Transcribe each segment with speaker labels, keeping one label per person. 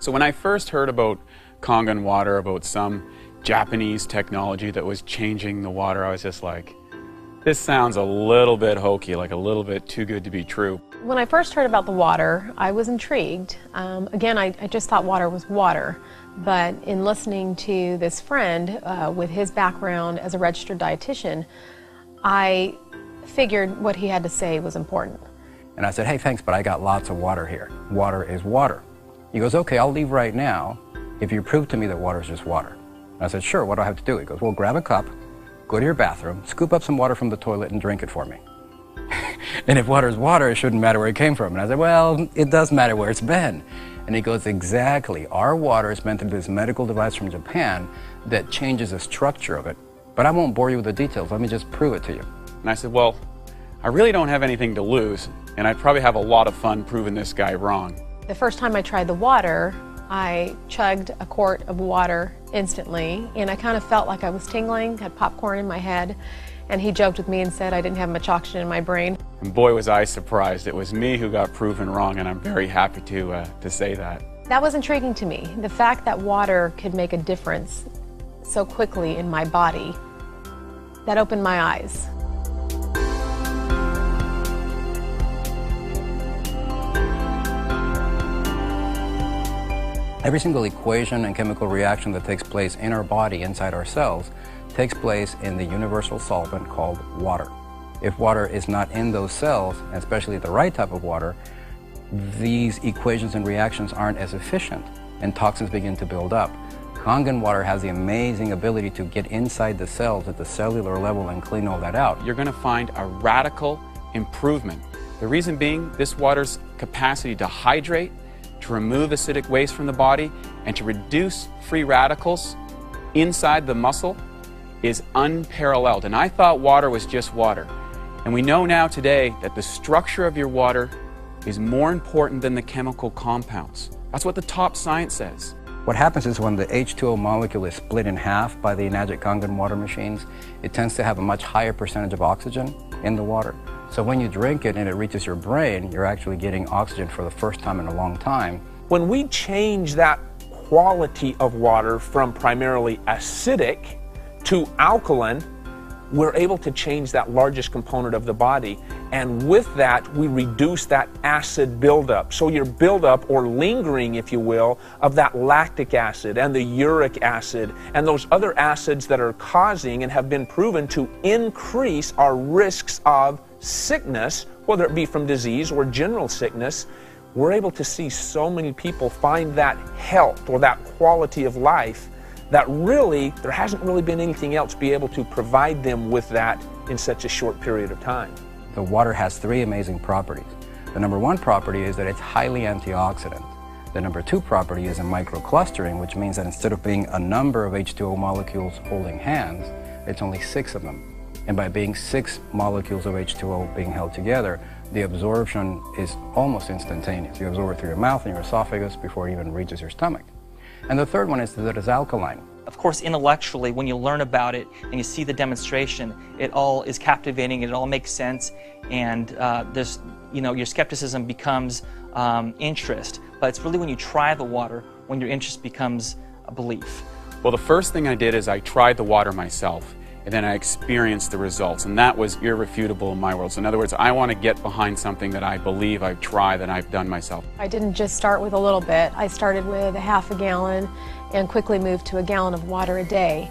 Speaker 1: So when I first heard about Kangen water, about some Japanese technology that was changing the water, I was just like, this sounds a little bit hokey, like a little bit too good to be true.
Speaker 2: When I first heard about the water, I was intrigued. Again, I just thought water was water. But in listening to this friend with his background as a registered dietitian, I figured what he had to say was important.
Speaker 3: And I said, hey, thanks, but I got lots of water here. Water is water. He goes, okay, I'll leave right now if you prove to me that water is just water. And I said, sure, what do I have to do? He goes, well, grab a cup, go to your bathroom, scoop up some water from the toilet and drink it for me. And if water is water, it shouldn't matter where it came from. And I said, well, it does matter where it's been. And he goes, exactly. Our water is meant to be this medical device from Japan that changes the structure of it. But I won't bore you with the details. Let me just prove it to you.
Speaker 1: And I said, well, I really don't have anything to lose, and I'd probably have a lot of fun proving this guy wrong.
Speaker 2: The first time I tried the water, I chugged a quart of water instantly, and I kind of felt like I was tingling, had popcorn in my head, and he joked with me and said I didn't have much oxygen in my brain.
Speaker 1: And boy, was I surprised. It was me who got proven wrong, and I'm very happy to say that.
Speaker 2: That was intriguing to me. The fact that water could make a difference so quickly in my body, that opened my eyes.
Speaker 3: Every single equation and chemical reaction that takes place in our body, inside our cells, takes place in the universal solvent called water. If water is not in those cells, and especially the right type of water, these equations and reactions aren't as efficient, and toxins begin to build up. Kangen water has the amazing ability to get inside the cells at the cellular level and clean all that out.
Speaker 1: You're going to find a radical improvement. The reason being, this water's capacity to hydrate, to remove acidic waste from the body, and to reduce free radicals inside the muscle is unparalleled. And I thought water was just water. And we know now today that the structure of your water is more important than the chemical compounds. That's what the top science says.
Speaker 3: What happens is when the H2O molecule is split in half by the Enagic Kangen water machines, it tends to have a much higher percentage of oxygen in the water. So when you drink it and it reaches your brain, you're actually getting oxygen for the first time in a long time.
Speaker 4: When we change that quality of water from primarily acidic to alkaline, we're able to change that largest component of the body. And with that, we reduce that acid buildup. So your buildup, or lingering, if you will, of that lactic acid and the uric acid and those other acids that are causing and have been proven to increase our risks of sickness, whether it be from disease or general sickness, we're able to see so many people find that health or that quality of life that really, there hasn't really been anything else be able to provide them with that in such a short period of time.
Speaker 3: The water has three amazing properties. The number one property is that it's highly antioxidant. The number two property is in microclustering, which means that instead of being a number of H2O molecules holding hands, it's only 6 of them. And by being 6 molecules of H2O being held together, the absorption is almost instantaneous. You absorb it through your mouth and your esophagus before it even reaches your stomach. And the third one is that it's alkaline.
Speaker 5: Of course, intellectually, when you learn about it and you see the demonstration, it all is captivating, it all makes sense, and your skepticism becomes interest. But it's really when you try the water, when your interest becomes a belief.
Speaker 1: Well, the first thing I did is I tried the water myself, and then I experienced the results, and that was irrefutable in my world. So in other words, I want to get behind something that I believe I've tried, that I've done myself.
Speaker 2: I didn't just start with a little bit. I started with a half a gallon and quickly moved to a gallon of water a day.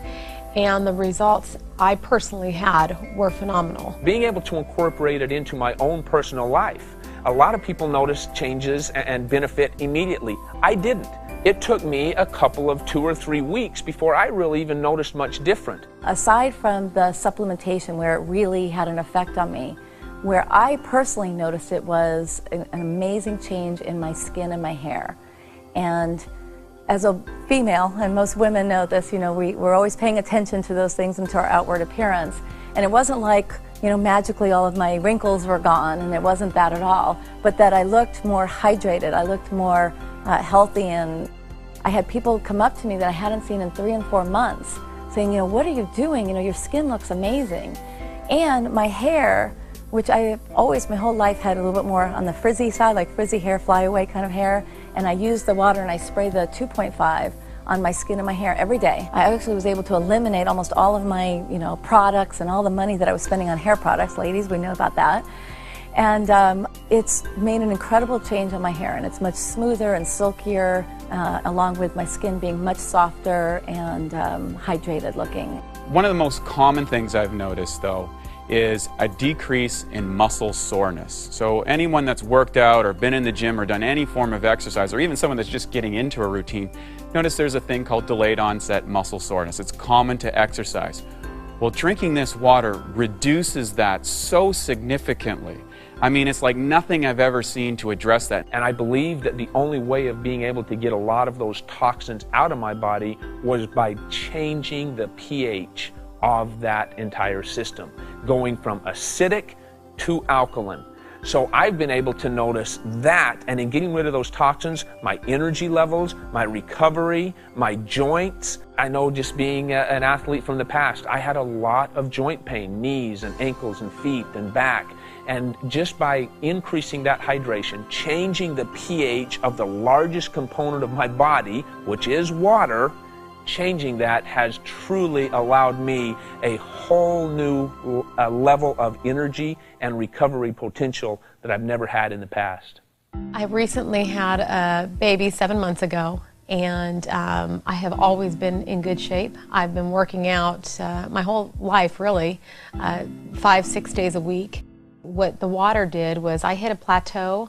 Speaker 2: And the results I personally had were phenomenal.
Speaker 4: Being able to incorporate it into my own personal life. A lot of people notice changes and benefit immediately. I didn't. It took me a couple of 2 or 3 weeks before I really even noticed much different.
Speaker 6: Aside from the supplementation where it really had an effect on me, where I personally noticed it was an amazing change in my skin and my hair. And as a female, and most women know this, we're always paying attention to those things and to our outward appearance. And it wasn't like, magically all of my wrinkles were gone, and it wasn't that at all. But that I looked more hydrated, I looked more healthy, and I had people come up to me that I hadn't seen in 3 and 4 months saying, what are you doing? Your skin looks amazing. And my hair, which I always, my whole life had a little bit more on the frizzy side, like frizzy hair, flyaway kind of hair, and I use the water and I spray the 2.5 on my skin and my hair every day. I actually was able to eliminate almost all of my, products and all the money that I was spending on hair products. Ladies, we know about that. And it's made an incredible change on my hair, and it's much smoother and silkier, along with my skin being much softer and hydrated looking.
Speaker 1: One of the most common things I've noticed, though, is a decrease in muscle soreness. So anyone that's worked out or been in the gym or done any form of exercise, or even someone that's just getting into a routine, notice there's a thing called delayed onset muscle soreness. It's common to exercise. Well, drinking this water reduces that so significantly. I mean, it's like nothing I've ever seen to address that.
Speaker 4: And I believe that the only way of being able to get a lot of those toxins out of my body was by changing the pH of that entire system, going from acidic to alkaline. So I've been able to notice that, and in getting rid of those toxins, my energy levels, my recovery, my joints. I know, just being an athlete from the past, I had a lot of joint pain, knees and ankles and feet and back. And just by increasing that hydration, changing the pH of the largest component of my body, which is water, changing that has truly allowed me a whole new level of energy and recovery potential that I've never had in the past.
Speaker 2: I recently had a baby 7 months ago, and I have always been in good shape. I've been working out my whole life, really, 5-6 days a week. What the water did was I hit a plateau.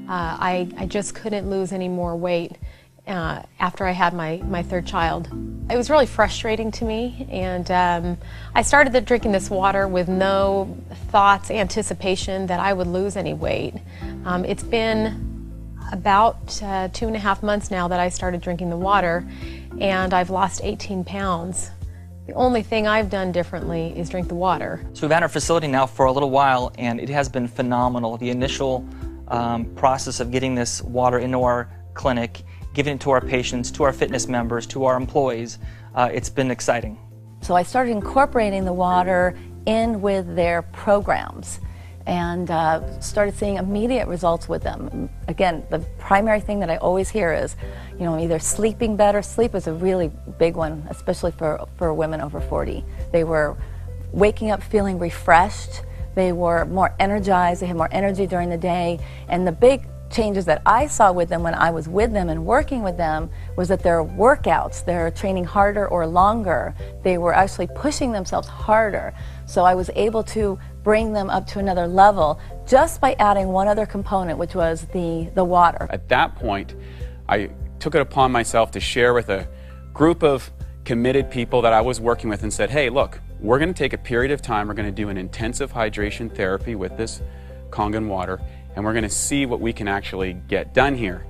Speaker 2: I just couldn't lose any more weight after I had my third child. It was really frustrating to me, and I started drinking this water with no thoughts, anticipation that I would lose any weight. It's been about 2.5 months now that I started drinking the water, and I've lost 18 pounds. The only thing I've done differently is drink the water.
Speaker 5: So we've had our facility now for a little while, and it has been phenomenal. The initial process of getting this water into our clinic, giving it to our patients, to our fitness members, to our employees, it's been exciting.
Speaker 6: So I started incorporating the water in with their programs and started seeing immediate results with them. Again, the primary thing that I always hear is, either sleeping better. Sleep is a really big one, especially for women over 40. They were waking up feeling refreshed. They were more energized. They had more energy during the day. And the big changes that I saw with them when I was with them and working with them was that their workouts, they're training harder or longer. They were actually pushing themselves harder. So I was able to bring them up to another level just by adding one other component, which was the water.
Speaker 1: At that point, I took it upon myself to share with a group of committed people that I was working with and said, hey, look, we're going to take a period of time, we're going to do an intensive hydration therapy with this Kangen water, and we're going to see what we can actually get done here.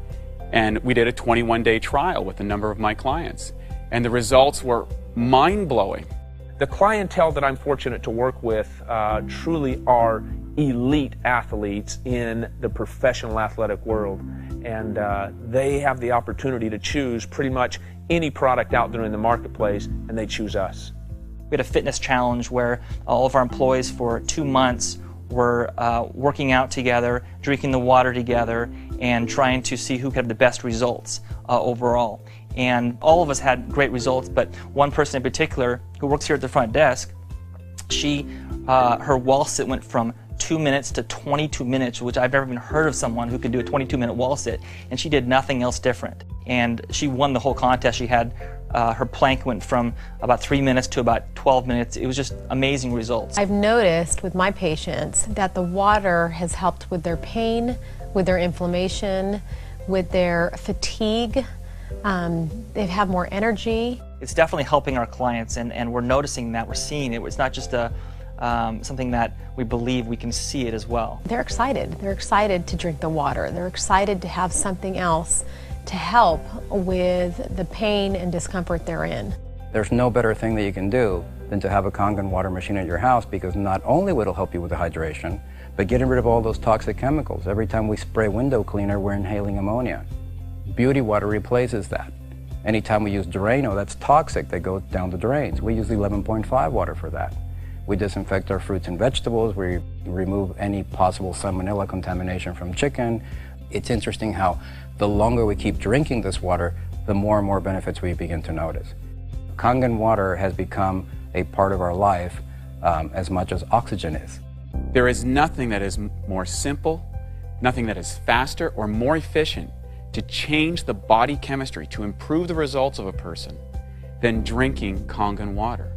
Speaker 1: And we did a 21-day trial with a number of my clients, and the results were mind-blowing.
Speaker 4: The clientele that I'm fortunate to work with truly are elite athletes in the professional athletic world, and they have the opportunity to choose pretty much any product out there in the marketplace, and they choose us.
Speaker 5: We had a fitness challenge where all of our employees for 2 months were working out together, drinking the water together, and trying to see who could have the best results overall. And all of us had great results, but one person in particular who works here at the front desk, her wall sit went from 2 minutes to 22 minutes, which I've never even heard of someone who could do a 22-minute wall sit, and she did nothing else different. And she won the whole contest. She had her plank went from about 3 minutes to about 12 minutes. It was just amazing results.
Speaker 2: I've noticed with my patients that the water has helped with their pain, with their inflammation, with their fatigue. They have more energy.
Speaker 5: It's definitely helping our clients, and we're noticing that, we're seeing it. It's not just something that we believe, we can see it as well.
Speaker 2: They're excited. They're excited to drink the water. They're excited to have something else to help with the pain and discomfort they're in.
Speaker 3: There's no better thing that you can do than to have a Kangen water machine at your house, because not only will it help you with the hydration, but getting rid of all those toxic chemicals. Every time we spray window cleaner, we're inhaling ammonia. Beauty water replaces that. Anytime we use Drano, that's toxic, that goes down the drains. We use 11.5 water for that. We disinfect our fruits and vegetables. We remove any possible salmonella contamination from chicken. It's interesting how the longer we keep drinking this water, the more and more benefits we begin to notice. Kangen water has become a part of our life as much as oxygen is.
Speaker 1: There is nothing that is more simple, nothing that is faster or more efficient to change the body chemistry, to improve the results of a person, than drinking Kangen water.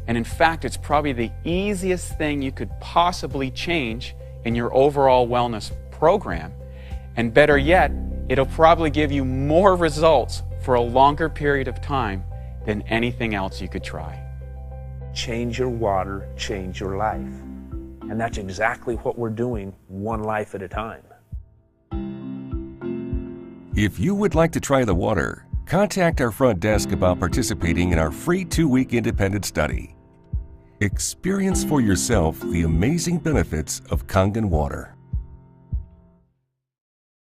Speaker 1: And in fact, it's probably the easiest thing you could possibly change in your overall wellness program. And better yet, it'll probably give you more results for a longer period of time than anything else you could try.
Speaker 4: Change your water, change your life. And that's exactly what we're doing, one life at a time.
Speaker 7: If you would like to try the water, contact our front desk about participating in our free 2-week independent study. Experience for yourself the amazing benefits of Kangen water.